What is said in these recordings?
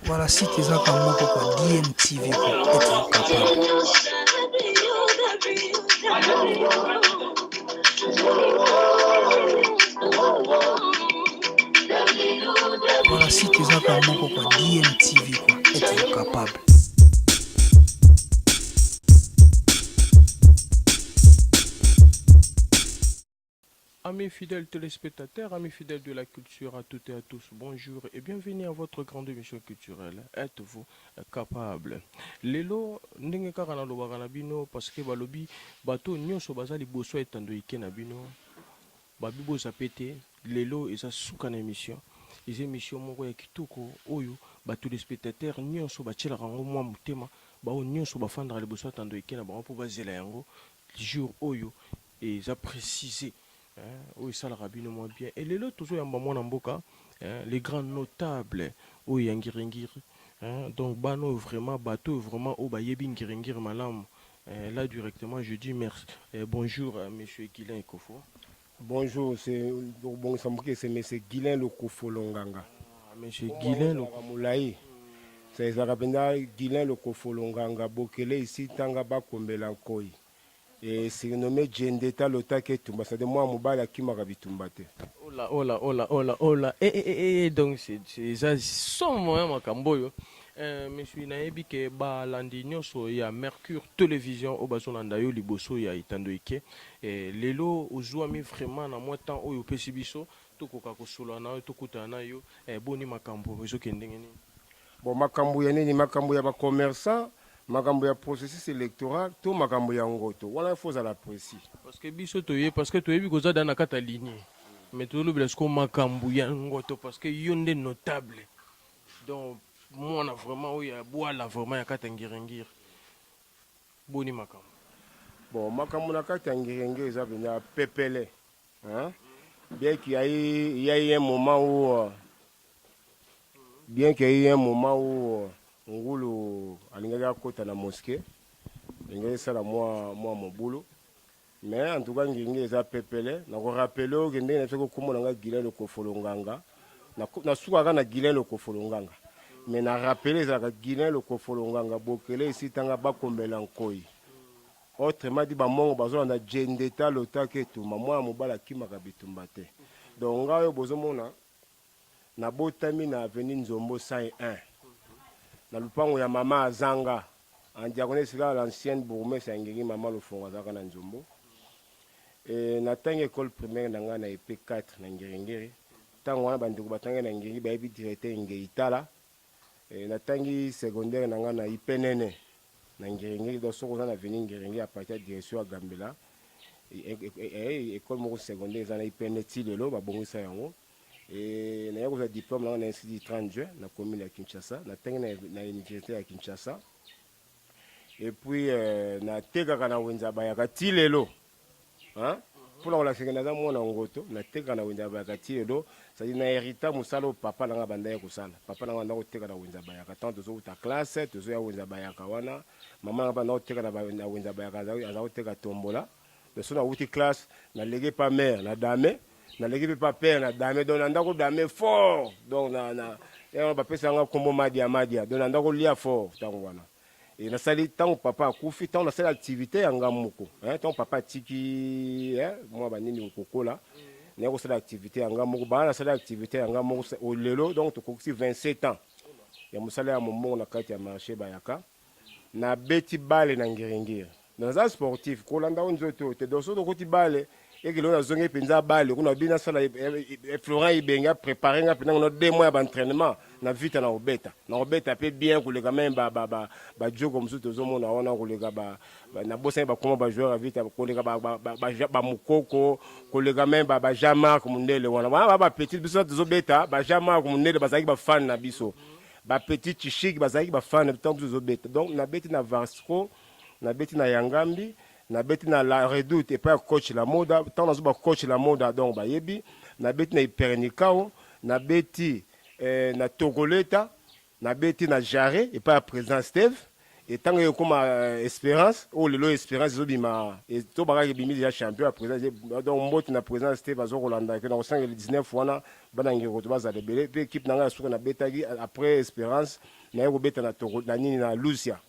Voilà, site ezaka moko kwa DMTV kwa êtes-vous capable. Voilà, site ezaka moko kwa DMTV kwa êtes-vous capable. Amis fidèles téléspectateurs, amis fidèles de la culture, à toutes et à tous, bonjour et bienvenue à votre grande émission culturelle. Êtes-vous capable? Lelo ndenge kaka na lobaka na bino parce que balobi bato nyonso baza liboso etando ike na bino babibo zapete lelo eza suka na émission. Eza émission moko ya kitoko oyo ba téléspectateurs nyonso batielaka yango mwa motema bao nyonso bafandaka liboso etando ike na bango mpo bazela yango jour oyo eza précisé. Oui, ça la rabine moins bien. Et les lots, toujours en mboka, les grands notables, oui, yangiringir. Donc, bano vraiment, bateau vraiment, au bayebi ngiringir malam. Là, directement, je dis merci. Bonjour, monsieur Guilain Kofo. Bonjour, c'est bon, c'est monsieur Guilain Lokofo Longanga. Monsieur Guilain Moulaï. C'est Zarabenda Guilain Lokofo Longanga. Bokele ici, Tanga Bakombela Koi. Et c'est nommé Djendeta Lotake Tumba. C'est de moi, Moubala qui m'a rabitumbate. Oh là. Donc, c'est ça, sans moyen, ma camboyo. Monsieur Naebi ke ba landi nyonso ya Mercure Télévision au bazolanda yo liboso ya itando ike lelo ozwami vraiment na mwa temps oyo pesi biso tokoka kosola na yo tokuta na yo boni makambo ezokende ngeni. Bon, makambo ya nini makambo ya ba commerçant makambo ya processus électoral tout makambo ya ngoto wala faut à la précis parce que biso toye parce que toyebi koza dans na kata ligne mais to lo blesko makambo ya ngoto parce que yonde notable donc moi on a vraiment oui bois la vraiment ya kata ngirengir boni makambo bon makambo na kata ngirengir eza bina pepele hein bien qu'il y a eu un moment où ngulu alingaka kota na mosquée ngeli sala moi mon boulot mais en tout cas ngingi eza pepele na ko rappeler o ngende na feko komona nga Guilain Lokofo Longanga na suka na Guilain Lokofo Longanga mais na rappeler za Guilain Lokofo Longanga bokele ici tanga bakombela nkoi autrement dit ba mongo bazo na Djendeta Lotake Tumba moi mobala kimaka bitumba te donc ngayo bozomona na botami na avenue Nzombo 101 na lupango ya mama Azanga en diagonale sika l'ancienne bourgmestre Ngiri mama Lofonga zaka na Nzombo et na tanga école primaire na nga na EP4 na Ngiri tango wana bandeko batanga na Ngiri ba yebi directeur Ngeitala et na tangi secondaire na nga na IPNN na Ngiri do soko na avenue Ngiri à partir de direction à Gambela école moko secondaire na IPNN tilelo ba bongisa yango. Et na yako diplôme na institut 30 juin na commune ya Kinshasa na tenge na université ya Kinshasa et puis na teka na wenza bayaka tilelo hein pour la sekena za mona ngoto na teka na wenza bayaka tilelo ça dit na hérita musalo papa na banda ya kusala papa na banda ko teka na wenza bayaka tant tozo ta classe tozo ya wenza bayaka wana mama na banda ko teka na wenza bayaka za ko teka tombola de sona wuti classe na légué pas mère na dame na l'équipe pas père na dame donc ndako dame fort donc na ba pesa nga kombo madia donc ndako lia fort tango wana et na sali tango papa akufi tango na sali activité ya ngamuko hein tango papa tiki hein moi ba nini kokola na ko sali activité ya ngamuko ba na sali activité ya ngamuko au lelo donc to koksi 27 ans ya musala ya momo na kati ya marché bayaka na beti bale na ngiringiri dans un sportif ko landa onzoto te doso to koti bale et que l'on a zoné penza balle on a bien ça Florent Ibenga préparé nga pendant 2 mois d'entraînement na vite na obeta peut bien que les gamins ba jogo comme ça tozo mona ona ko les ba na bossa ba comment ba joueur vite ko les ba mukoko ko les gamins ba jama comme ndele wana ba petit biso tozo beta ba jama comme ndele ba zaki ba fan na biso ba petit chichik ba zaki ba fan tant que tozo beta donc na beti na Vasco na beti na Yangambi na beti na la redoute et pas coach la moda tant na zuba coach la moda donc ba yebi na beti na Hypernicao na beti na Togoleta na beti na Jarre et pas président Steve et tant que comme espérance oh lelo espérance zobima et to baka bimi déjà champion à présent donc mboti na présent c'était bazo Rolanda que dans 19 fois bana ngiro to baza lebele pe équipe nanga suka na betagi après espérance na yo beta na toko na nini na Lucia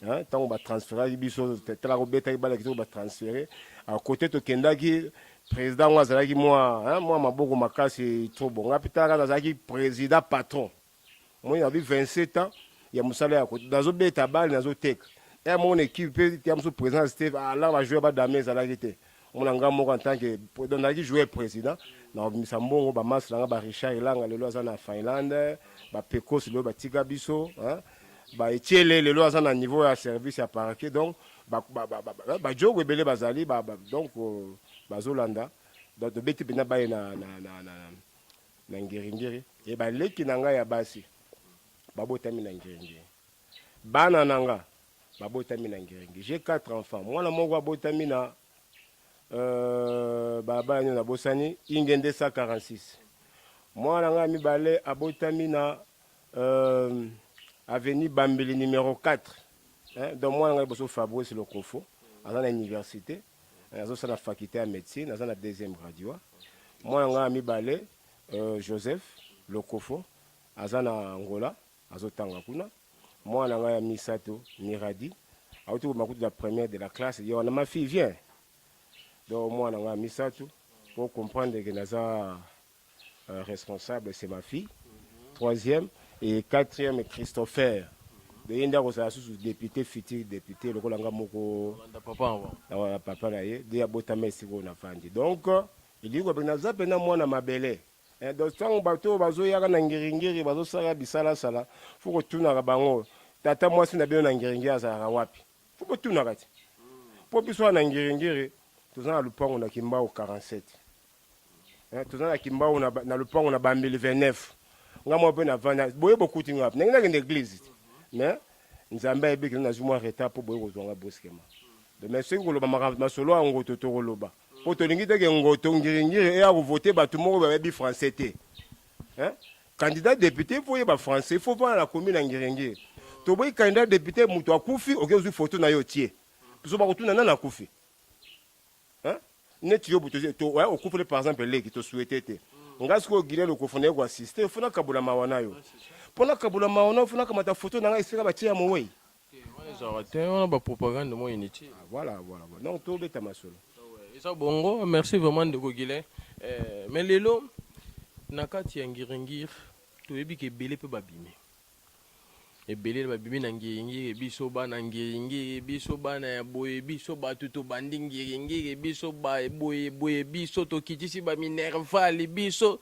hein tant on va transférer biso tela ko betagi bala kito ba transférer à côté to kendaki président wa zalaki moi hein moi maboko makasi trop bon ngapita ka zalaki président patron moi il avait 27 ans il y a musala ya ko dazo beta bal nazo tek et mon équipe peut y a mon président Steve là va jouer ba dame zalaki te mon anga moko en tant que donaki jouer président na misambongo ba mas langa ba Richard Elanga lelo aza na Finlande ba Pecos lelo ba tika biso hein ba etiele lelo aza na niveau ya service ya parquet donc ba jogo ebele bazali donc bazolanda donc beti bina ba na ngiringiri e ba leki nanga ya basi babotami na ngiringiri bana nanga babotami na ngiringiri j'ai 4 enfants mwana moko abotami na baba na bosani ingende 146 mwana nga mibale abotami na avenue Bambeli numéro 4 hein donc mwana nga boso Fabrice Lokofo à l'université à la faculté de médecine à la deuxième radio mwana nga mibale Joseph Lokofo à na Angola azotanga kuna mwana nga ya Misato Miradi auto makutu la première de la classe yo na ma fille vient donc mwana nga Misato pour comprendre que naza responsable c'est ma fille troisième et quatrième Christopher de inda ko sa sous député futur député le kolanga moko papa papa na ye de abotama siko na fandi donc il dit ko naza pena mwana mabele. Donc, tant bateau bazo yaka na ngiringiri bazo sala bisala sala faut que tuna ka bango tata moi sina bien na ngiringiri azara wapi faut que tuna kati po biso na ngiringiri tozana lupango na Kimbao 47 tozana Kimbao na lupango na Bambeli 29 ngamo pe na vana boye bokuti ngap nengina ke l'église mais nzamba ebe ke na zuma reta po boye ko zonga boskema de mais c'est ko lo ba masolo ngo totoro loba otolingi teke ngoto ngiringiri ya voter batu moko ba bi français te hein candidat député faut yeba français faut pas la commune ngiringiri to boy candidat député muto akufi okezu photo na yo tie biso ba kotuna na kufi hein net yo buto to ouais okufi par exemple leki to souhaiter te ngasi ko gile lokofone ko assister fona kabula mawana yo pona kabula mawana fona kamata photo na nga isika ba tia mo wey on a propagande moi inutile voilà donc to beta masolo. Ça bongo, merci vraiment de Gogile. Mais lelo nakati ya ngiringir to ebi ke belé pe babime. E belé babime na ngiringir biso ba na ngiringir biso ba na boye biso ba tuto bandi ngiringir biso ba boye biso to kitisi ba minerval biso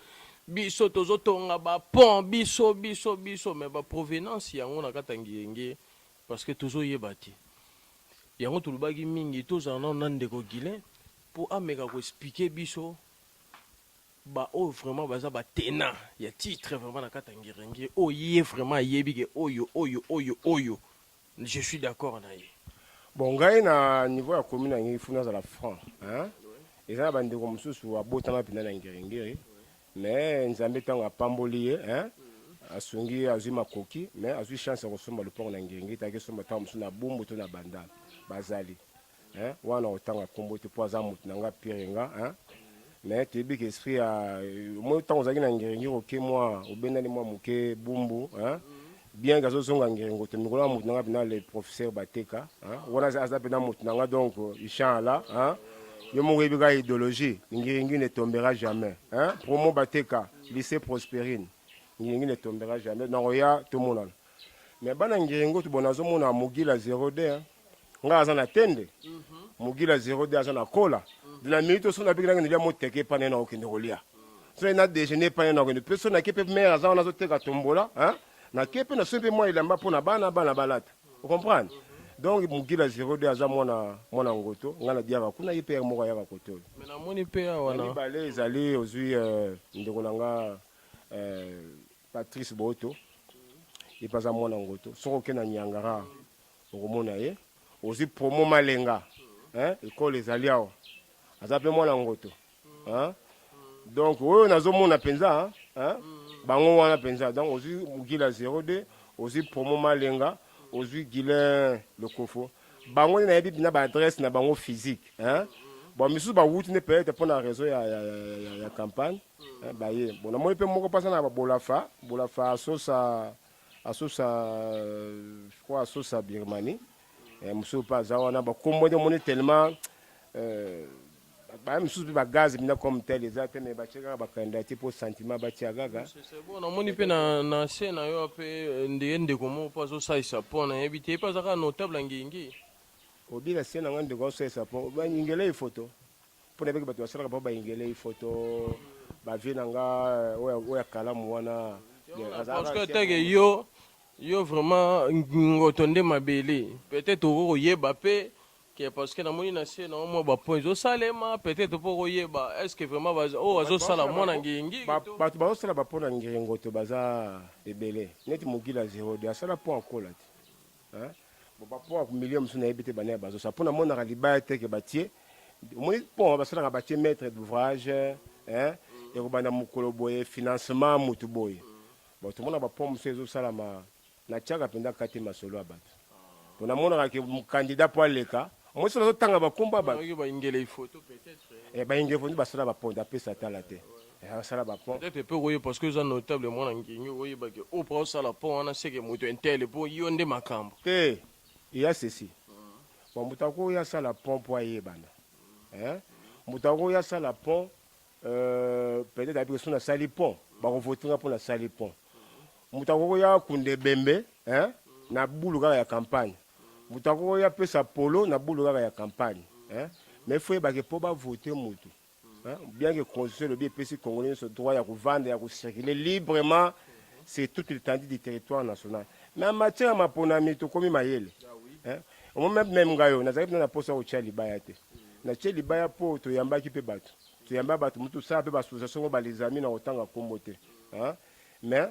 to zotonga ba pont biso mais ba provenance yango nakata ngiringir parce que toujours yebati. Yango tulubagi mingi to zana nande Gogile. Pour amega ko expliquer biso ba o vraiment baza ba tena ya titre vraiment na katangirengi o yé vraiment yebike oyo je suis d'accord na ye bon ngai na niveau ya commune ngi funa za la franc hein eza bande ko mususu abotama pina na ngirengiri mais nzambe tanga pambolier hein asungi azima koki mais azui chance ko somba le pont na ngirengiri ta ke somba ta musu na bumbu to na banda bazali hein wana otanga kombo te poza mutu nanga pirenga hein mais tu bi que esprit a moi tant ozaki na ngiringi oke moi obendani moi muke bumbu hein bien gazo zonga ngiringo te mikolo mutu nanga bina le professeur Bateka hein wana za bina mutu nanga donc inchallah hein yo mo yebi ga idéologie ngiringi ne tombera jamais hein promo Bateka lycée Prospérine ngiringi ne tombera jamais non ya tout le monde mais bana ngiringo tu bonazo mona mugila 0D hein nga azana tende mugila 0D azana kola de la minute so na bikanga ndia moteke pane na okende kolia so na déjeuner pane na okende personne qui peut mère azana zo teka tombola hein na kepe na sempe moi ilamba pona bana balata vous comprenez donc mugila 0D aza mwana ngoto nga na diaka kuna ipe moko ya koto mais na moni pe wana bale ezali ozui ndeko nanga Patrice Boto ipaza mwana ngoto soko ke na nyangara okomona ye aussi promo malenga hein école ezali awa azape mwana ngoto hein donc oyo nazomona penza hein bango wana penza donc aussi mugila 0D aussi promo malenga ozwi Guilain Lokofo bango na yebi na ba adresse na bango physique hein bon misusu ba wuti ne peut-être pour la raison ya campagne ba ye bon na moni pe moko pasa na ba bolafa asosa je crois asosa Birmanie misusu pa za wana ba kombo de moni tellement ba misusu ba gaz bina comme tel les autres mais ba cheka ba candidature pour sentiment ba tiagaga c'est bon na moni pe na scène yo pe ndende komo pa zo sa isa pona ebite pa za ka notable ngingi obila scène ngande ko sa isa po ba ngingele photo pour les bato basala ba ingele photo ba vina nga oya kalamu wana parce que tege yo vraiment ngotonde mabele peut-être oko yeba pe que parce que na moni na se na mo ba point zo salema peut-être pour yeba est-ce que vraiment azo sala mona ngingi bato bazo sala ba pona ngiringo to baza ebele neti mugila 0 de asala point akola hein bon ba point million msuna ebite bana bazo sa pona mona libaya te ke batie moni pont basala batie maître d'ouvrage hein et robana mukolo boye financement mutu boye bon tout monde ba pont msezo sala na tchaka penda kati masolo abato pona mona ke candidat pour leka moi sur tanga ba komba ba ingele photo peut-être ba ingele photo basala ba pont d'après ça tala te basala ba pont peut-être peu oui parce que ça notable mona ngingi oui ba ke au pro sala pont na seke mutu intel pour yonde makambo te il y a ceci bon mutako ya sala pont pour yebana hein mutako ya sala pont peut-être avec son sali pont ba voter pour la sali pont mutako ya kunde bembe hein na buluka ya campagne mutako ya pesa polo na buluka ya campagne hein mais faut ba que pour ba voter mutu hein bien que constitution le bien pesi congolais ce droit ya vendre ya circuler librement c'est toute l'étendue du territoire national mais en matière mapona mito komi mayele hein au même ngayo na zabi na posa o chali bayate na cheli baya po to yamba ki pe bato to yamba bato mutu sa pe ba association ba les amis na otanga kombote hein mais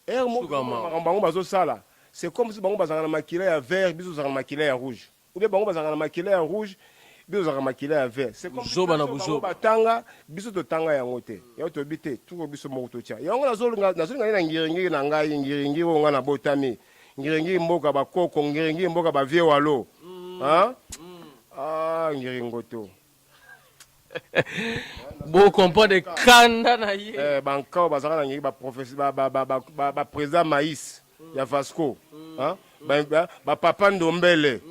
bango bazo sala c'est comme si bango bazanga na makila ya vert biso zanga na makila ya rouge ou bien bango bazanga na makila ya rouge biso zanga na makila ya vert c'est comme zoba na buzo batanga biso to tanga ya ngote ya to bité tout biso mo to tia yango nazolinga na ngiringi na ngai ngiringi ngo na botami ngiringi mboka bakoko ngiringi mboka ba vie walo hein ngiringoto bon comprendre kanda na ye banka bazaka na ngi ba professeur ba président Maïs ya Vasco hein ba papa Ndombele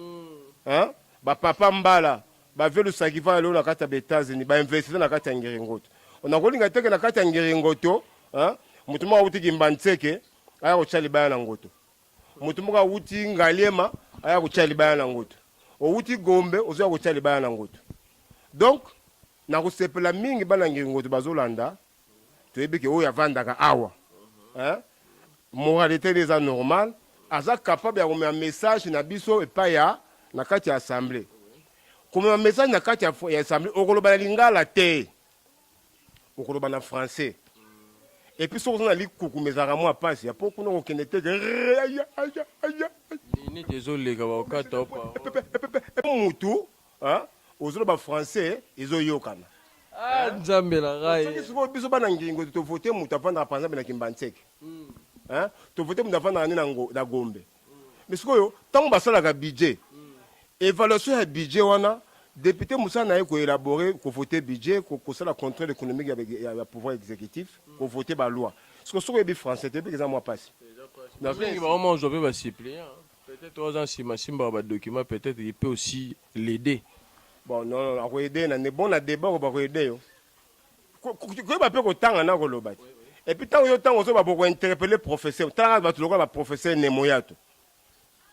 hein ba papa Mbala ba velu sakiva lo na kata États-Unis ba investir na kata ngiringoto ona kolinga teke na kata ngiringoto hein mutuma uti kimbantseke aya ko chali bana ngoto mutuma uti ngaliema aya ko chali bana ngoto outi gombe ozo ko chali bana ngoto donc na ko sepela mingi bana ngiringoto bazolanda to ebike o ya vandaka awa hein moralité des anormal aza capable ya komema message na biso epa ya na kati ya assemblée komema message na kati ya assemblée okoloba na lingala te okoloba na français et puis soki na likuku mezaka mwa pasi ya po kuna kokende te ni désolé ka bakata opa mutu ozoloba français ezoyokana nzambe la rai soki biso bana ngingo tovote mutu avandaka par exemple na kimbantseke hein to voter mun avanda na gombe mais sikoyo tango basalaka budget évaluation ya budget wana député Moussa na ko élaborer ko voter budget ko sala contrôle économique avec le pouvoir exécutif ko voter ba loi siko bi français te bi exemple moi passe na vingi ba moment je vais ba suppléant peut-être aux anciens simba ba document peut-être il peut aussi l'aider bon non ko aider na ne bon na débat ko ba ko aider yo ko ba pe ko tanga na ko loba et puis tant yo tant on va beaucoup interpeller professeur tant va tout le professeur Nemoyato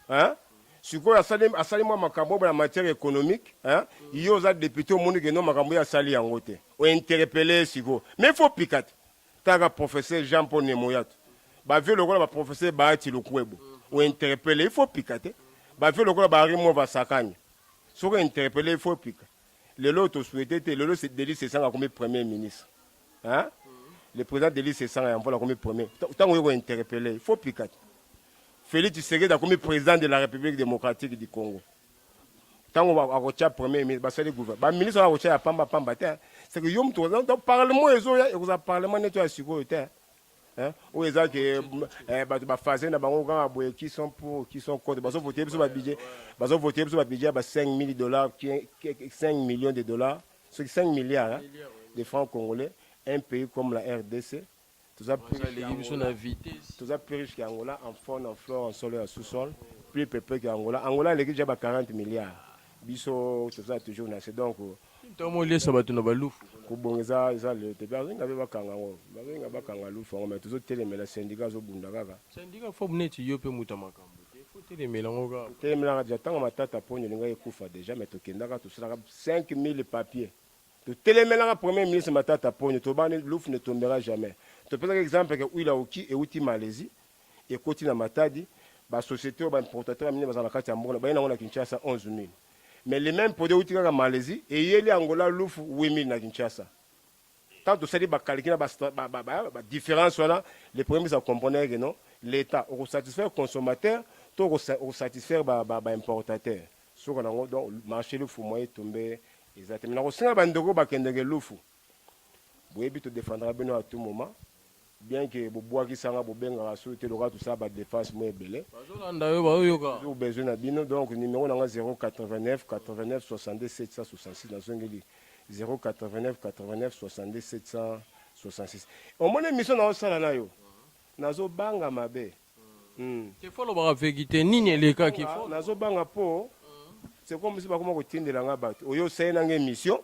hein siko asali moi makambo na matière économique hein yo za député au monde que non makambo ya sali yango te o interpeller siko mais faut piquer tant professeur Jean-Paul Nemoyato ba vie le ba professeur Baati Lukwebo o interpeller il faut piquer ba vie le ba Rimo Vasakani soko interpeller il faut piquer le lot souhaité le lot c'est délit c'est ça comme premier ministre hein le président de l'ICE a envoyé comme premier. Tant qu'on est interpellé, il faut piquer. Félix Tshisekedi comme président de la République démocratique du Congo. Tant qu'on va avoir premier ministre, c'est le gouvernement. Le ministre va avoir pamba. C'est que yom tout. Donc parlement ils ont parlement nettoyé sur le terrain. hein ou eza que bato ba phase na bango quand aboye qui sont pour qui sont contre bazo voter sur ba budget bazo voter sur ba budget ba 5 000 dollars 5 millions de dollars c'est 5 milliards hein, de francs congolais un pays comme la RDC tout ça plus riche qu'Angola en faune en flore en sol et en sous-sol plus peuplé qu'Angola Angola les déjà ba 40 milliards biso tout ça toujours na c'est donc ntomoli esa bato na balufu kubongeza eza le te bazinga be bakanga ngo bazinga bakanga lufu ngo mais tozotelemela syndicat zobunda kaka syndicat fo neti yo pe muta makambo te fo telemela ngo kaka telemela déjà tanga matata ponyo linga ekufa déjà mais tokendaka tosalaka 5000 papiers totelemela premier ministre matata ponyo tobani lufu ne tombera jamais topesa exemple que uila oki et uti Malaisie et koti na Matadi ba société ba importateur amine bazana kati ya mbona bayina ngona Kinshasa 11000 mais les mêmes produits où tu as en Malaisie et il y a Angola louf 8000 na Kinshasa. Tant que ça dit calculer la différence là, les premiers ça comprendre que non, l'État au satisfaire consommateur, tout au satisfaire importateur. Ce qu'on a donc marché le fou moyen tomber exactement. Au sein bandoko ba kendenge louf. Vous évitez de défendre Beno à tout moment. Bien que vous boiez qui s'en benga souhaiter le tout ça ba défense moins belé. Vous besoin na bino donc numéro na 089 89 62 766 dans un 089 89 62 766. Au moins émission na osala na yo. Nazo banga mabe. Te follow ba vérité nini les cas qui font. Nazo banga po. C'est comme si ba comment ko tindela nga bato. Oyo sai na émission.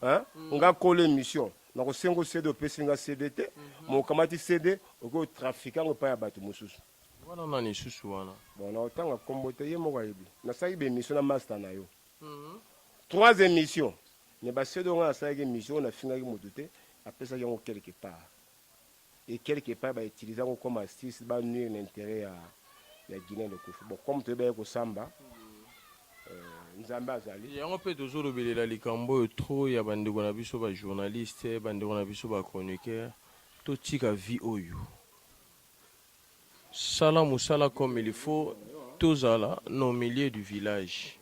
Hein? On ga coller émission. Na ko sengo CD opesinga CDT mo kamati CD oko trafiquant pa ya bato mususu wana nani susu wana bon na otanga kombote ye moko yebi na sai be émission na master na yo 3 émissions ne ba CD nga sai émission na finga ki motuté apesa yango quelque part et quelque part ba utiliser ngo comme astuce ba nuire l'intérêt ya Guinée de Koufou bon comme te ba ko samba nzambe azali yango mpe tozolobelela likambo oyo trop ya bandeko na biso bajournaliste bandeko na biso bachroniqueur totika vie oyo sala mosala comme il faut tozala na milieu du village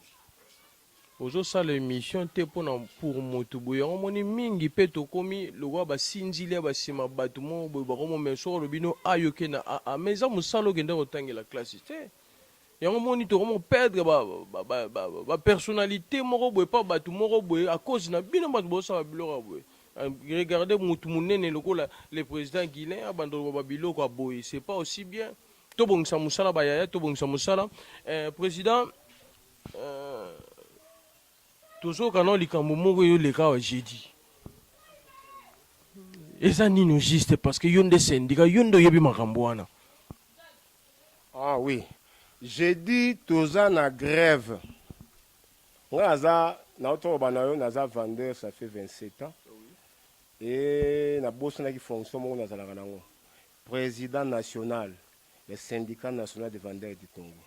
ozosala émission te mpona pour moto boye yango moni mingi mpe tokomi lokwa basinzili ya basima bato moko boye bakomome soko lobino ayoke na aa mais eza mosala okende kotangela classe te yango moni tokomo perdre ba personnalité moko boye pa bato moko boye à cause na bino bato bosala biloko boye regardez mutu munene lokola le président guinéen abandolo ba biloko boye c'est pas aussi bien tobongisa musala bayaya tobongisa musala président tozoka na likambo moko yo leka wa jeudi eza nino juste parce que yo nde syndicat yo nde oyebi makambo wana ah oui j'ai dit toza na grève nga aza na otoba na yo naza vendeur ça fait 27 ans et na bosana ki fonction moko nazalaka nango président national le syndicat national des vendeurs du Congo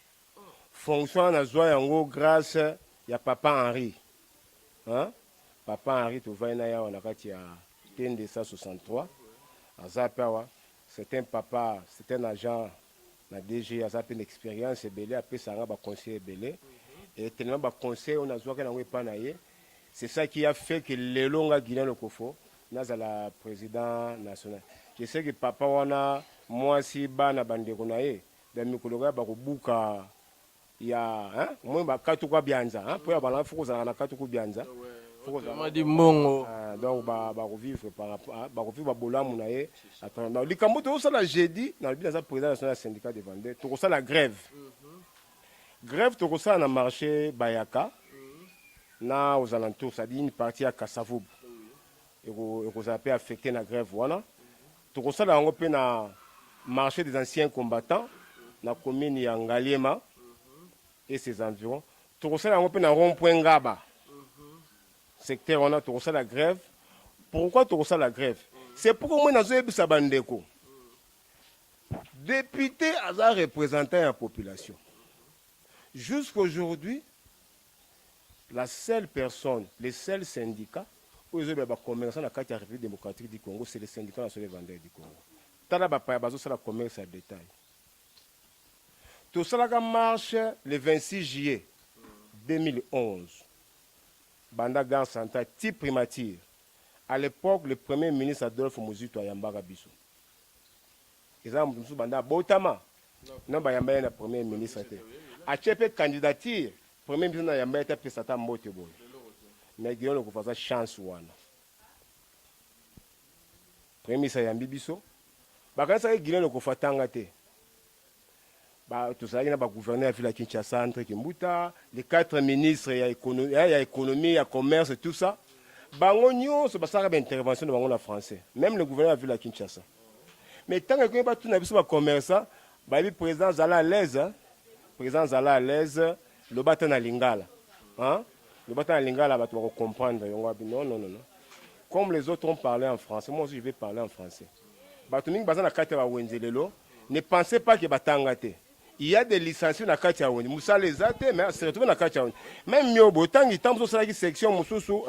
fonction nazwa yango grâce ya papa Henri hein papa Henri tovai na ya na kati ya TND 163 aza pawa c'est un papa c'est un agent na DG a une expérience belé après ça ba conseiller belé et tellement ba conseil on a zoaka na wepa na ye c'est ça qui a fait que le longa Guinée le Kofo nazala président national je sais que papa wana moi si bana bandeko na ye da mikologa ba kobuka ya hein moi ba katu kwa bianza hein pour ba la fuko na katu ku bianza madi mbongo donc ba revivre par rapport ba revivre bolamu na ye attends likambo to ça la jeudi na le bien président national syndicat des vendeurs to ça la grève grève to ça na marché Bayaka na aux alentours ça dit une partie à Kassavoub et ko ça peut affecter la grève voilà to ça la ngopé na marché des anciens combattants na commune ya Ngaliema et ses environs to ça la ngopé na rond-point Ngaba secteur on a tout ça la grève. Pourquoi tout ça la grève? C'est pourquoi moi nazo ça bandeko. Député à représentant la population. Jusqu'aujourd'hui, la seule personne, les seuls syndicats où ils ont commerçant la carte de la République démocratique du Congo, c'est les syndicats nationaux des vendeurs du Congo. Tala ba pa bazo ça la commerce à détail. Tout ça la marche le 26 juillet 2011. Banda Gare Centrale, type primature. À l'époque, le premier ministre Adolphe Mouzito Ayambara Bissou. eza mutu banda botama na bayamba ye na premier ministre te atie mpe candidature premier ministre na yamba ye te apesa ata mbote boye mais Guillaume Lokofa chance wana premier ministre ayambi biso bakanisaki Guillaume Lokofa tanga te tozalaki na bagouverneur ya ville ya Kinshasa Andre Kimbuta les 4 ministres ya économie ya commerce tout ça bango nyonso basalaka baintervention na bango na français même le gouverneur ya ville ya Kinshasa mais tant que batuna biso bacommerçant bayebi président azala à l'aise lobata na lingala lobata na lingala bato bakocomprendre yango abi non comme les autres ont parlé en français moi aussi je vais parler en français bato mingi baza na kati ya bawenze lelo ne pensez pas que batanga te il y a des licenciés na kati ya wenze musala eza te mais se retrouve na kati ya wenze même miobo otangi ntango osalaki section mosusu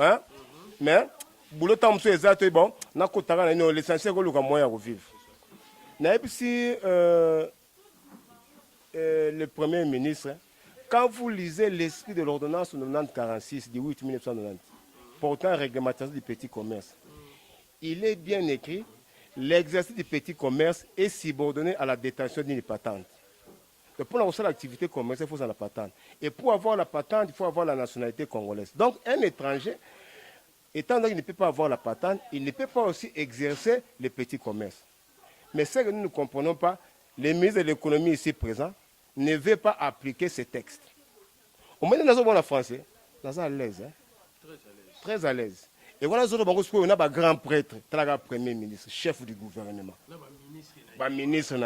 mais boulot ntango mosusu eza te bon nakotaka na ino licencié koluka moyen ya kovivre nayebi si le premier ministre quand vous lisez l'esprit de l'ordonnance 9046 du 8 1990 portant réglementation du petit commerce il est bien écrit l'exercice du petit commerce est subordonné à la détention d'une patente. Donc pour avoir l'activité commerciale, il faut avoir la patente. Et pour avoir la patente, il faut avoir la nationalité congolaise. Donc un étranger, étant donné qu'il ne peut pas avoir la patente, il ne peut pas aussi exercer le petit commerce. Mais ce que nous ne comprenons pas, les ministres de l'économie ici présents ne veulent pas appliquer ces textes. Au moins, nous avons la français, nous sommes à l'aise. Très à l'aise. Et voilà, on a un grand prêtre, un premier ministre, chef du gouvernement. Un ministre. On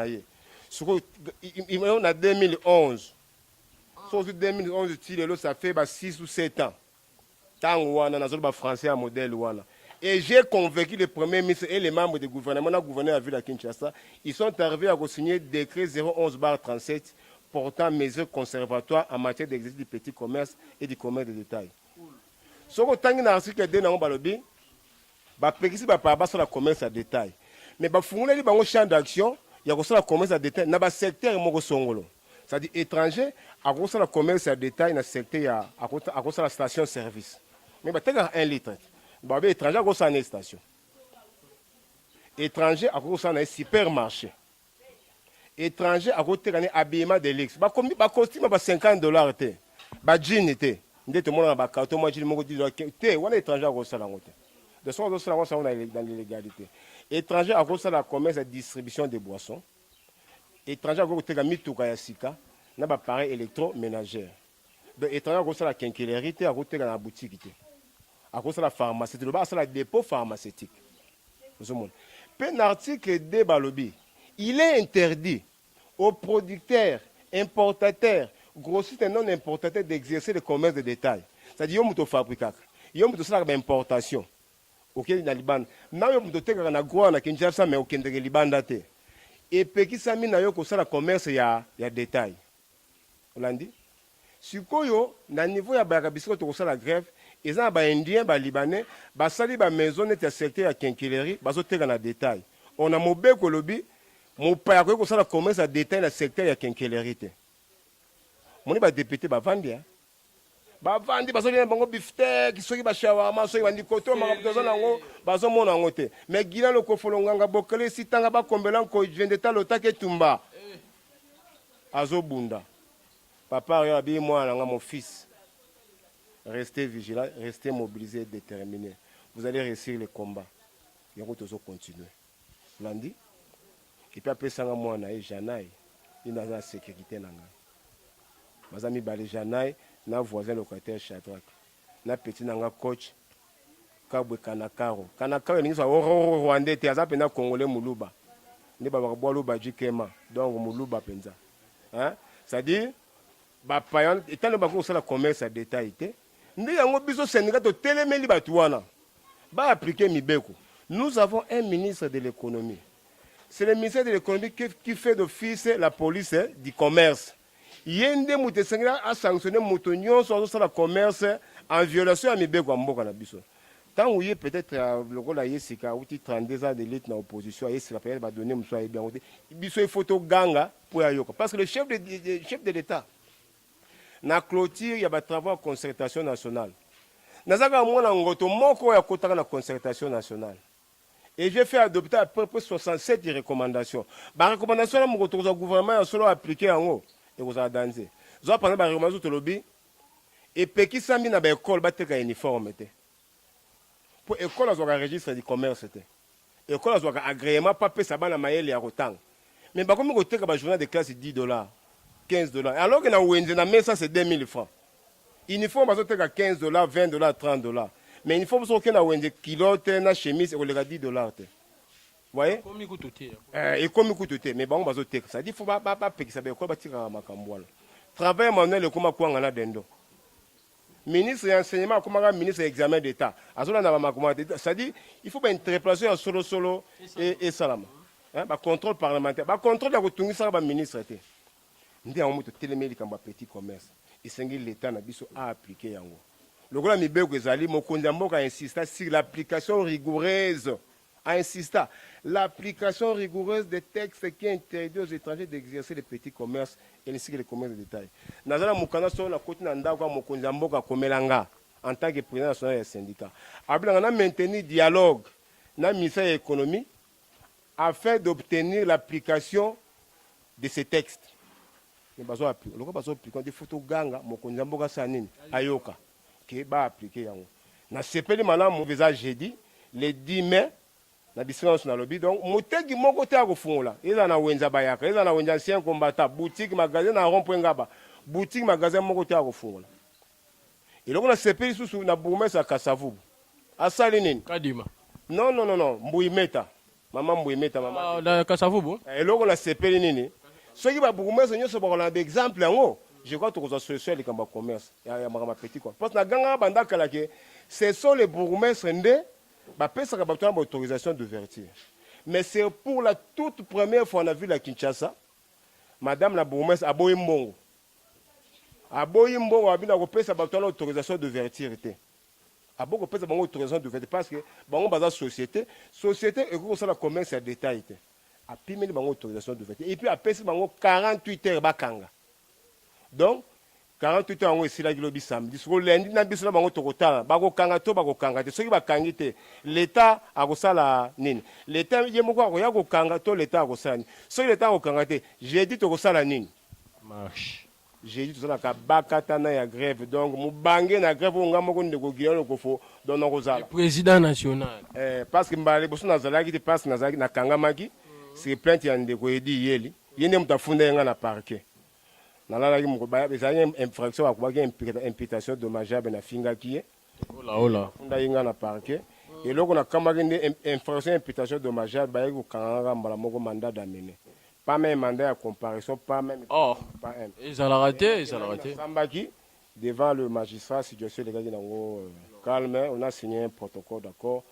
a 2011. En 2011, ça fait 6 ou 7 ans. Tant on a un français à modèle. Et j'ai convaincu le premier ministre et les membres du gouvernement, le gouverneur de la ville de Kinshasa, ils sont arrivés à signer le décret 011/37 portant mesures conservatoires en matière d'exercice du petit commerce et du commerce de détail. Si vous avez un article de Balobi, vous pouvez sur le commerce à détail. Mais vous avez un champ d'action, il y a le commerce à détail dans le secteur de c'est-à-dire étranger, à cause le commerce à détail dans le secteur, à cause la station-service. Mais vous avez 1 litre. Vous avez étranger à cause de la station. Étranger à cause de la supermarché. Étranger à cause de l'habillement de luxe. Vous costume $50. Vous jean. Ndé tout le monde a bakauto moi je me dis te on est étranger à cause la route de son dans l'illégalité étranger à cause la commerce et distribution des boissons étranger à cause de la mituka ya sika na ba appareil électroménager de étranger à cause la quincaillerie à cause de la boutique à cause la pharmacie de bas la dépôt pharmaceutique tout le monde pe l'article de Balobi il est interdit aux producteurs importateurs grossiste non importateur d'exercer le commerce de détail. C'est-à-dire, il y a un fabricat, il y a une importation. Ok, dans le Liban. Now, il y a un gros na Kinshasa, mais aucun de Liban daté. Et puis, qui s'est mis dans le commerce, il y a détail. On l'a dit. Si vous avez un niveau de la grève, ils ont des Indiens, des Libanais, des maisons de secteur à quincaillerie, ils ont un détail. On a mobile Kolobi, mon père qui a commerce à détail dans le secteur à quincaillerie. Mon député bavandi bavandi bazolia bango biftek soki ba shawarma soki bandi koto makabuzo nango bazomona ngo te mais gila lokofolonganga bokele sitanga ba kombela ko vendeta lotake tumba azobunda papa yabi moi nga mon fils restez vigilant restez mobilisés déterminés vous allez réussir le combat yango tozo continuer lundi et puis après ça moi na Janaï il a la sécurité nanga Bazami Balejanaï, na voisin locataire Chadrak. Na petit nanga coach Kabwe Kanakaro. Kanakaro ni so Rwandais te aza pena congolais muluba. Ni ba ba luba jikema. Donc muluba penza. Hein? C'est-à-dire ba payan étant ba ko sala commerce à détail te. Ndi yango biso Sénégal to telemeli batuana. Ba appliquer mibeko. Nous avons un ministre de l'économie. C'est le ministère de l'économie qui fait d'office la police du commerce. Yende Moutessengla a sanctionné Moutonnion sur le commerce en violation à Mibeko Mboka na biso. Tant où il est peut-être le rôle à Yesika, où il 32 ans d'élite dans l'opposition, Yesika va donner Moussa et bien. Biso photo ganga pour Ayoko. Parce que le chef de l'État, na clôture, il y a des travaux de concertation nationale. Nazaka mwana ngoto moko ya kotaka na concertation nationale. Et j'ai fait adopter à peu près 67 recommandations. Les recommandations, le gouvernement a solo appliqué en haut. Et vous avez dansé. Vous avez parlé de recommandations de lobby. Et puis, qui s'en mis dans l'école, il y a un uniforme. Pour l'école, il y a un registre du commerce. L'école, il y a un agrément, pas payer ça dans la maille et à autant. Mais par contre, il y a un journal de classe de $10, $15. Alors que dans le ça, c'est 2000 francs. Uniforme, il y a $15, $20, $30. Mais il faut que vous ayez un kilote, une chemise, et vous avez $10. Vous voyez? Et comme il coûte, mais bon, on va dire ça. Il faut pas payer ça. Il faut pas tirer ma camboile. Travail manuel, comme quoi on a dendo. Ministre de l'enseignement, comme un ministre d'examen d'État. C'est-à-dire, il faut une interpellation solo et salam. Contrôle parlementaire. Contrôle de la ministre. Nous avons télémédic en petit commerce. Et c'est l'État a appliqué. Le gouvernement a insisté sur l'application rigoureuse. L'application rigoureuse des textes qui interdit aux étrangers d'exercer les petits commerces et ainsi que les commerces de détail. Nous avons en tant que président national des syndicats. Nous avons maintenu le dialogue dans le ministère de l'économie afin d'obtenir l'application de ces textes. Nous avons appliqué. Nous avons appliqué des photos ganga, mokonzamboka sanini, ayoka. Qui va appliquer. Nous avons fait jeudi, le 10 mai, na distance na lobby. Donc, motegi moko te akofungola. Eza na wenza bayaka, eza na wenza ancien combattant, boutique, magasin na rond-point ngaba. Boutique, magasin moko te akofungola. Et donc, on a sepeli sous na bourgmestre à Kassavubu. Asali nini? Kadima. Non. Mbouimeta. Maman Mbouimeta, maman. Ah, na Kassavubu. Et donc, on a sepeli nini? Ceux qui va bourgmestre, nous sommes un exemple en haut. Je crois que tu as solution avec le commerce. Il y a un petit quoi. Parce que na ganga banda kalake, ce sont les bourgmestres ndé. Ça a une autorisation d'ouverture. Mais c'est pour la toute première fois qu'on a vu la Kinshasa, Madame la bourgmestre a beau mbongo. A beau mbongo a bien une autorisation d'ouverture. A beau une autorisation d'ouverture parce que bon on société et que le commerce à détail. A pimé une autorisation d'ouverture. Et puis a payé 48 heures bakanga. Donc 48 heures ici la gilobi samedi. Sur lundi na biso na bango tokotala. Bako kanga to bako kanga te. Soki bakangi te, l'État akosala nini? L'État yemoko akoya ko kanga to l'État akosala nini? Soki l'État akokanga te, jeudi tokosala nini? Marche. Jeudi tozala ka bakatana ya grève. Donc mubange na grève nga moko ndeko giyano kofo don kozala. Le président national. Parce que mbale boso nazalaki te parce que nazalaki na kangamaki. C'est plainte ya ndeko edi yeli. Yende mutafunda nga na parquet. Dans une infraction à imputation dommageable na finga qui est. On a un parquet. Et là on a quand même une infraction imputation dommageable bah il faut mandat d'amener. Pas même mandat à comparaison, pas même. Oh. Pas un. Ils ont raté, ils ont raté. Sambaki devant le magistrat situation les gars qui calme, on a signé un protocole d'accord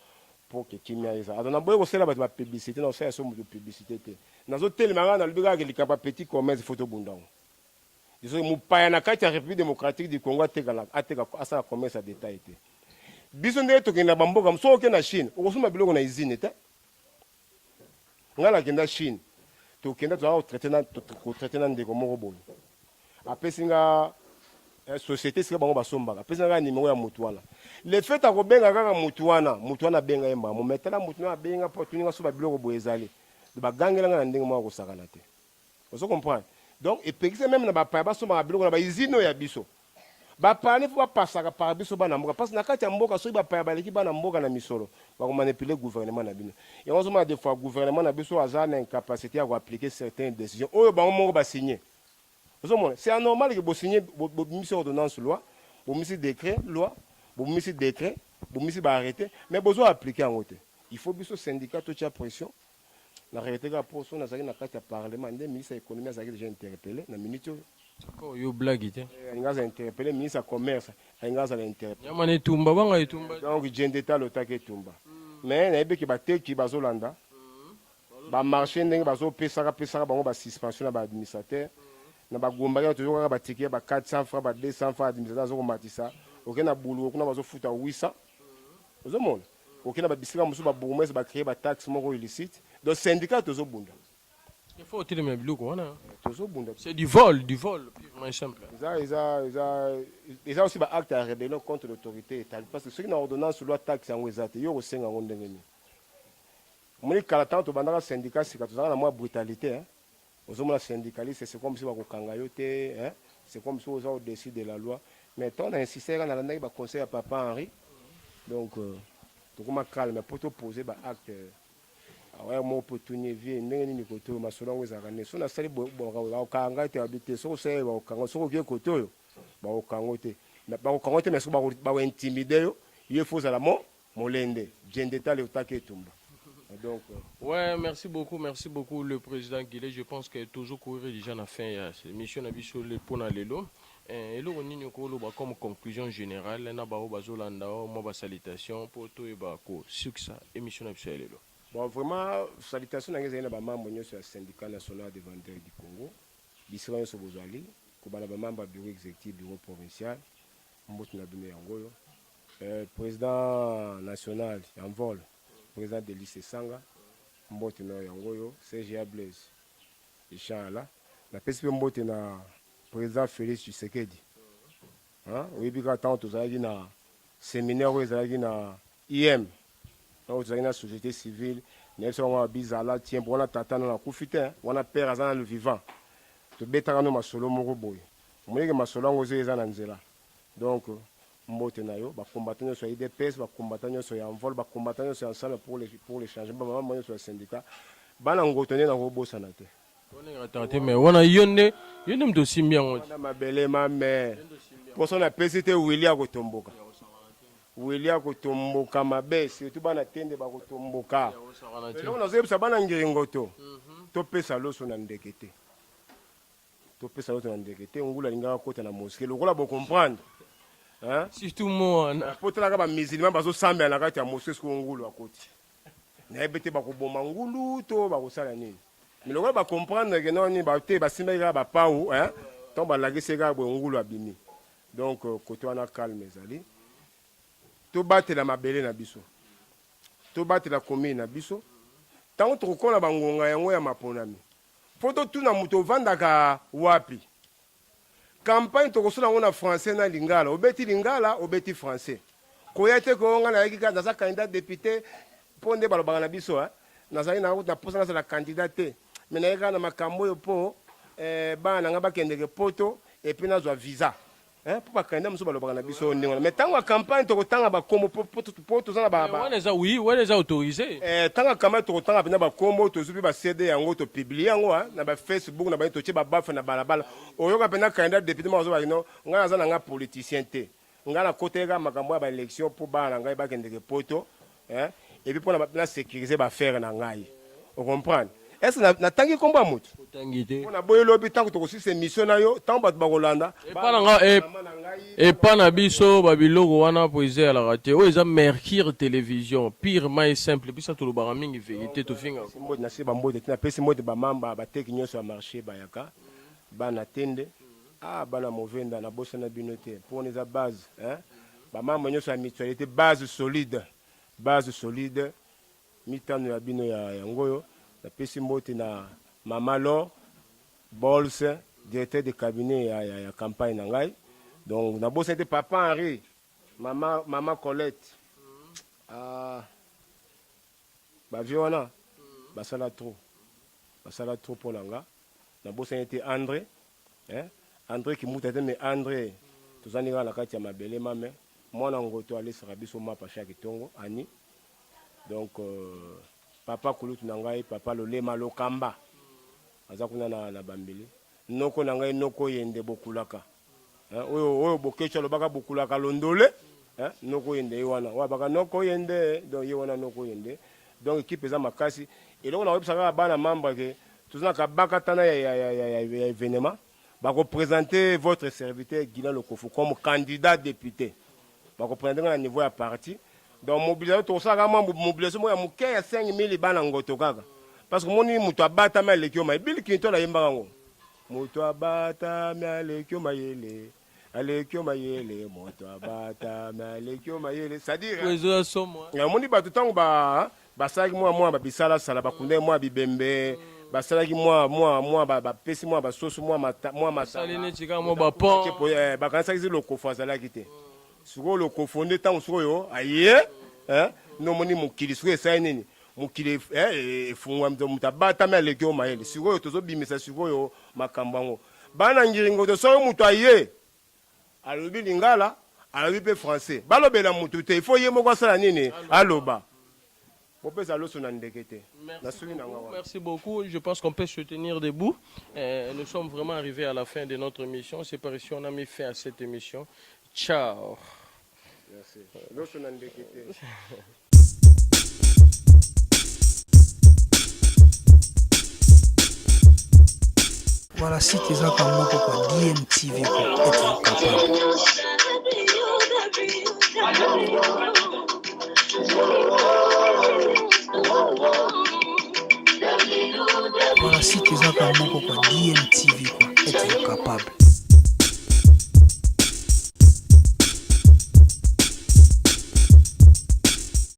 pour que Kimia isa. Alors on a beau aussi la publicité, non c'est une publicité. Dans autres tellement dans le bureau qui est petit commerce photo bundang. Mupaya na kati ya République démocratique du Congo ateka asa commerce à détail te. Biso ndenge tokenda bamboka so ke na Chine, okosoma biloko na usine te. Ngala kenda Chine. Tokenda to traiter na ndeko moko boye. Apesi nga société sika bango basombaka. Apesi nga numéro ya mutu wana. Le fait akobenga kaka mutu wana benga yemba. Mo metela mutu na benga po tuninga so ba biloko boye ezali. Ba gangela nga na ndenge moko kosakana te. Vous comprenez? Donc, et puis, même dans les pays, ils ont des biso. Il faut passer par biso parce que na kati ya mboka so ba pays baleki bana mboka na misolo ba ko manipuler gouvernement na bino. Et on se des fois gouvernement na biso a une incapacité à appliquer certaines décisions. Oyo ba moko ba signer. C'est anormal que vous signer une ordonnance loi, vous misi décret loi, vous misi décret, vous misi ba arrêter, mais besoin appliquer en haute. Il faut biso syndicat to tia pression. La réalité la pour son azali na kati ya parlement des ministres de l'économie azali déjà interpellé na minute ko yo blague te ngaza interpellé ministre du commerce ngaza la interpellé yamane tumba banga itumba donc jendeta lotake tumba mais na ebeki bateki bazolanda ba marché ndenge bazopesaka bango ba suspension na ba administrateur na bagombaka toujours kaka batiki ba 400 francs ba 200 francs administrateur azokomatisa okena bulu kuna bazofuta 800 ozomona okena ba bisika musu ba bourgmestre ba créer ba taxe moko illicite. Donc, syndicat, tout ça, il faut tirer mes blocs, c'est du vol, purement simple. Ils ont aussi un acte à rébellion contre l'autorité. Parce que ceux qui ont ordonnance sur la taxe en Ouézate, ils ont aussi un Moni kala to bandaka syndicat sika to na moi brutalité hein. Aux syndicalistes c'est comme si ba ko kangayote hein. C'est comme si on décide de la loi. Mais on a insisté dans le conseil à Papa Henri. Donc, tout comme calme, pour te poser des actes. Ouais, moi, pour tout niveau, n'est-ce pas côté, ma selon les arènes. Si on a sali bon, au Kanga était habité, si on sait au Kanga, si on vient côté, au Kangote. Mais au Kangote, mais si on va intimider, il faut à la mort, mon lende, j'ai un détail au taquet tombe. Donc, ouais, merci beaucoup le président Guillet. Je pense que toujours courir déjà na fin cette mission na biso le pona lelo. Et là on y ko comme conclusion générale na ba bazolanda mo ba salutation pour tout et ba ko succès émission na biso lelo. Bon vraiment salutation na ngeza na ba membre nyo sur syndicat national des vendeurs du Congo. Bisira so bozali ko bana ba membre bureau exécutif bureau provincial mbote na bino yango. Président national en vol président de lycée Sanga mbote na yangoyo CGA Blaise Inch'Allah na pesi mbote na président Félix Tshisekedi hein oui bika tant tozalaki na séminaire ezalaki na IM donc tozalaki na société civile na so ngwa bizala tient bona tata na kufite wana père azana le vivant to betaka no masolo moko boye moyeke masolo ngo eza na nzela donc mbote na yo ba combattant sur IDPS ba combattant sur envol ba combattant sur ensemble pour les changements ba maman sur le syndicat bana ngotone na robosa na te on est tenté mais on a yonne mto simia ngo na mabele mame pour son apesite William kotomboka William kotomboka mabe surtout bana tende ba kotomboka lelo na zebisa bana ngiringoto to pesa loso na ndekete to pesa loso na ndekete ngula linga kota na mosquée lokola bo comprendre. Hein? Surtout moi. Pour te la gaba musulman bazo sambe na kati ya mosquée ko ngulu akoti. Na ebete ba ko boma ngulu to ba ko sala nini. Mais lokola ba comprendre que non ni ba te ba simba ga ba pau hein. Ton ba lagi se ga bo ngulu abimi. Donc côté wana calme ezali. To batela mabele na biso. To batela commune na biso. Tant to kola bangonga yango ya maponami. Foto tuna muto vandaka wapi. Campagne to kosula ngona français na lingala obeti lingala obeti français koyete ko ngana yaki dans sa candidat député ponde balobanga na biso hein nazali na na posa na la candidaté mais na yaka na makambo yo po bana nga bakendeke poto et puis na zo visa hein pour ba candidat muso balobanga na biso ndingo mais tango campagne to kotanga ba kombo poto za na ba oui on les a autorisés tango campagne to kotanga bina ba kombo to zubi ba CD yango to publier yango hein na ba Facebook na ba to che ba bafa na balabala oyoka pena candidat député mazo ba ino nga za na nga politicien te nga na côté ga makambo ya ba élection pour ba na ngai ba kendeke poto hein et puis pour na sécuriser ba faire na ngai on comprend est-ce na tangi komba mutu tangité on a boye lobi tango to kosi mission na yo tango bat ba kolanda et pas na biso babiloko wana poise à la raté o eza Mercure télévision pire mais simple bisa to lobara mingi vérité to finga mode na se ba mode na pesi mode ba mamba ba teki nyoso ya marché ba yaka bana tende bana movenda na bossa na binoté pour les base hein ba mamba nyoso ya mutualité base solide mitano ya bino ya ngoyo na pesi mbote na Mama Lo Bolse directeur de cabinet ya campagne na ngai donc na bossa était Papa Henri maman Colette ba viona basala trop pour langa na bossa était André hein André qui muta te mais André tozani na kati ya mabele mame mwana ngoto alesaka biso mapa chaque tongo ani donc papa kulutu na ngai papa lolema lokamba aza kuna na bambeli noko na ngai noko yende bokulaka oyo bokecha lobaka bokulaka londole noko yende wana wa baka noko yende donc ye wana noko yende donc équipe eza makasi eloko na websaka bana membre ke tozana ka bakatana ya événement ba représenter votre serviteur Guilain Lokofu comme candidat député ba représenter na niveau ya parti donc mobilisation to saka mobilisation ya muke ya 5000 bana ngoto kaka parce que moni muto abata ma lekio ma bili kinto la yemba ngo muto abata ma lekio ma yele alekio ma yele muto abata ma lekio ma yele c'est à dire réseau somo ya moni ba tutango ba saki moi ba bisala sala ba kunde moi bibembe ba salaki moi ba pesi moi ba soso moi salene tika mo ba pont ba kanisa ki le kofa sala kité suko le kofondé tant suko yo aye hein no moni mukili suko esa nini mokili efungwa mutu abatami aleki yo mayele sikoyo tozobimisa sikoyo makambo yango bana ngiringo to soki mutu aye alobi lingala alobi mpe français balobela mutu te ifo ye moko asala nini aloba bopesa loso na ndeke te. Merci beaucoup. Je pense qu'on peut se tenir debout. Nous sommes vraiment arrivés à la fin de notre émission. C'est par ici qu'on a mis fin à cette émission. Ciao. Merci. Loso na ndeke te. Voilà, si tu as comme moi quoi DMTV pour être capable. Voilà, si tu as comme moi quoi DMTV pour être capable.